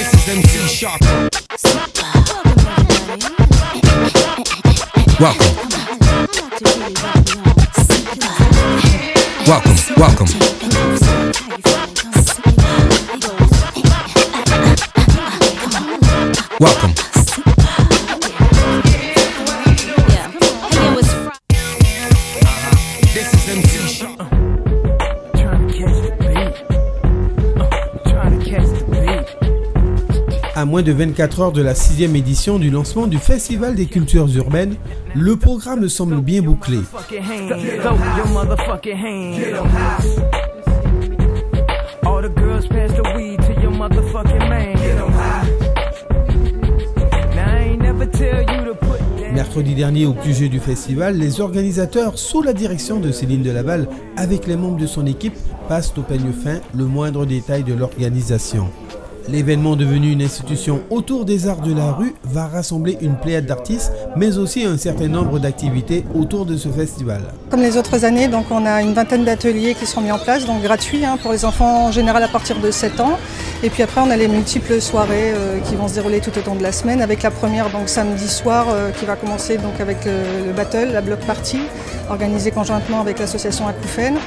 This is MC Sharp. Welcome. Welcome, welcome. Welcome. This is MC Sharp. À moins de 24 heures de la 6e édition du lancement du Festival des cultures urbaines, le programme semble bien bouclé. Mercredi dernier, au QG du festival, les organisateurs, sous la direction de Céline Delaval, avec les membres de son équipe, passent au peigne fin le moindre détail de l'organisation. L'événement, devenu une institution autour des arts de la rue, va rassembler une pléiade d'artistes, mais aussi un certain nombre d'activités autour de ce festival. Comme les autres années, donc on a une vingtaine d'ateliers qui seront mis en place, donc gratuits pour les enfants en général à partir de 7 ans. Et puis après, on a les multiples soirées qui vont se dérouler tout au long de la semaine, avec la première donc samedi soir qui va commencer donc avec le battle, la block party, organisée conjointement avec l'association Acouphènes.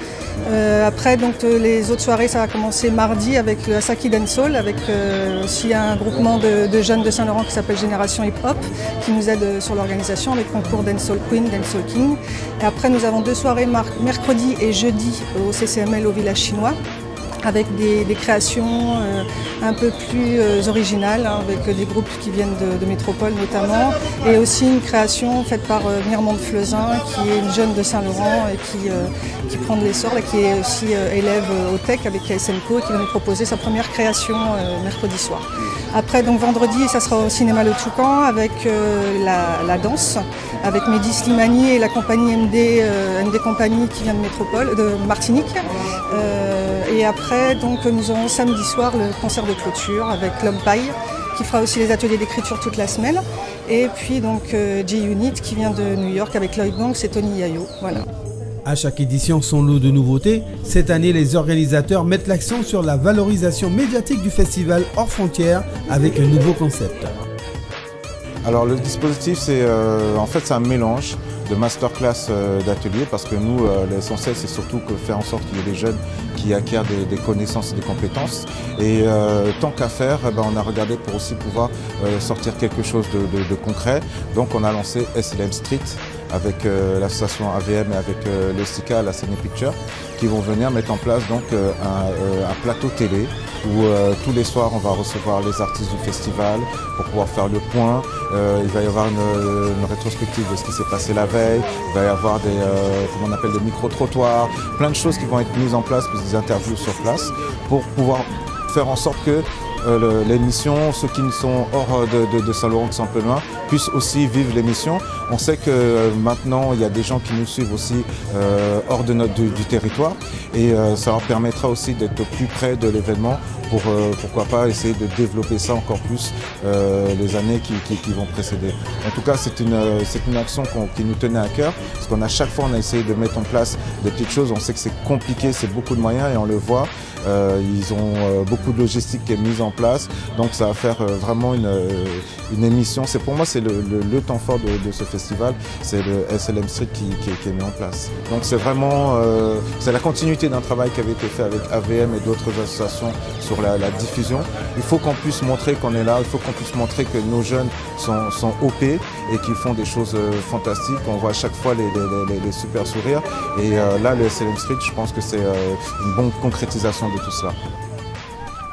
Après, donc les autres soirées, ça va commencer mardi avec le Asaki Dancehall, avec aussi un groupement de jeunes de Saint-Laurent qui s'appelle Génération Hip Hop, qui nous aide sur l'organisation avec concours Dancehall Queen, Dancehall King. Et après, nous avons 2 soirées mercredi et jeudi au CCML au village chinois, avec des créations un peu plus originales, avec des groupes qui viennent de métropole notamment, et aussi une création faite par Myrmande Fleuzin, qui est une jeune de Saint-Laurent et qui prend de l'essor, qui est aussi élève au TEC avec KSMCO et qui va nous proposer sa première création mercredi soir. Après, donc vendredi, ça sera au cinéma Le Toucan avec la danse, avec Mehdi Slimani et la compagnie MD Compagnie qui vient de métropole, de Martinique. Et après, donc, nous aurons samedi soir le concert de clôture avec L'Homme Paille, qui fera aussi les ateliers d'écriture toute la semaine. Et puis donc J-Unit qui vient de New York avec Lloyd Banks et Tony Yayo. Voilà. À chaque édition, son lot de nouveautés. Cette année, les organisateurs mettent l'accent sur la valorisation médiatique du festival hors frontières avec un nouveau concept. Alors le dispositif, c'est en fait c'est un mélange de masterclass d'ateliers, parce que nous, l'essentiel, c'est surtout faire en sorte qu'il y ait des jeunes qui acquièrent des connaissances et des compétences. Et tant qu'à faire, on a regardé pour aussi pouvoir sortir quelque chose de concret. Donc on a lancé SLM Street avec l'association AVM et avec le SICA, la Sony Picture, qui vont venir mettre en place donc un plateau télé où tous les soirs on va recevoir les artistes du festival pour pouvoir faire le point. Il va y avoir une rétrospective de ce qui s'est passé la veille, il va y avoir des, comment on appelle, des micro-trottoirs, plein de choses qui vont être mises en place, puis des interviews sur place, pour pouvoir faire en sorte que l'émission, ceux qui sont hors de Saint-Laurent, de Saint-Pelin, puissent aussi vivre l'émission. On sait que maintenant, il y a des gens qui nous suivent aussi hors de du territoire, et ça leur permettra aussi d'être plus près de l'événement pour, pourquoi pas, essayer de développer ça encore plus les années qui vont précéder. En tout cas, c'est une action qui nous tenait à cœur, parce qu'à chaque fois, on a essayé de mettre en place des petites choses. On sait que c'est compliqué, c'est beaucoup de moyens, et on le voit. Ils ont beaucoup de logistique qui est mise en place, donc ça va faire vraiment une émission. Pour moi, c'est le temps fort de ce festival, c'est le SLM Street qui est mis en place. Donc c'est vraiment c'est la continuité d'un travail qui avait été fait avec AVM et d'autres associations sur la diffusion. Il faut qu'on puisse montrer qu'on est là, il faut qu'on puisse montrer que nos jeunes sont OP et qu'ils font des choses fantastiques. On voit à chaque fois les super sourires, et là le SLM Street, je pense que c'est une bonne concrétisation de tout cela.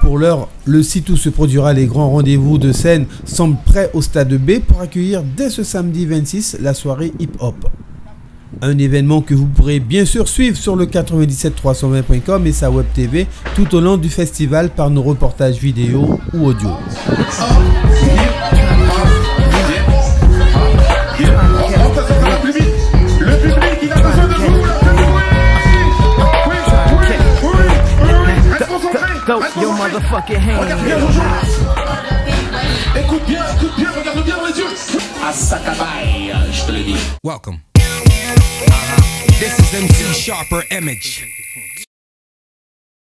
Pour l'heure, le site où se produira les grands rendez-vous de scène semble prêt au stade B pour accueillir dès ce samedi 26 la soirée hip-hop. Un événement que vous pourrez bien sûr suivre sur le 97320.com et sa web TV tout au long du festival par nos reportages vidéo ou audio. Le public, il a besoin de vous. Écoute bien, regarde bien dans les yeux. À Sakabai, je te le dis. Welcome. This is MC Sharper Image.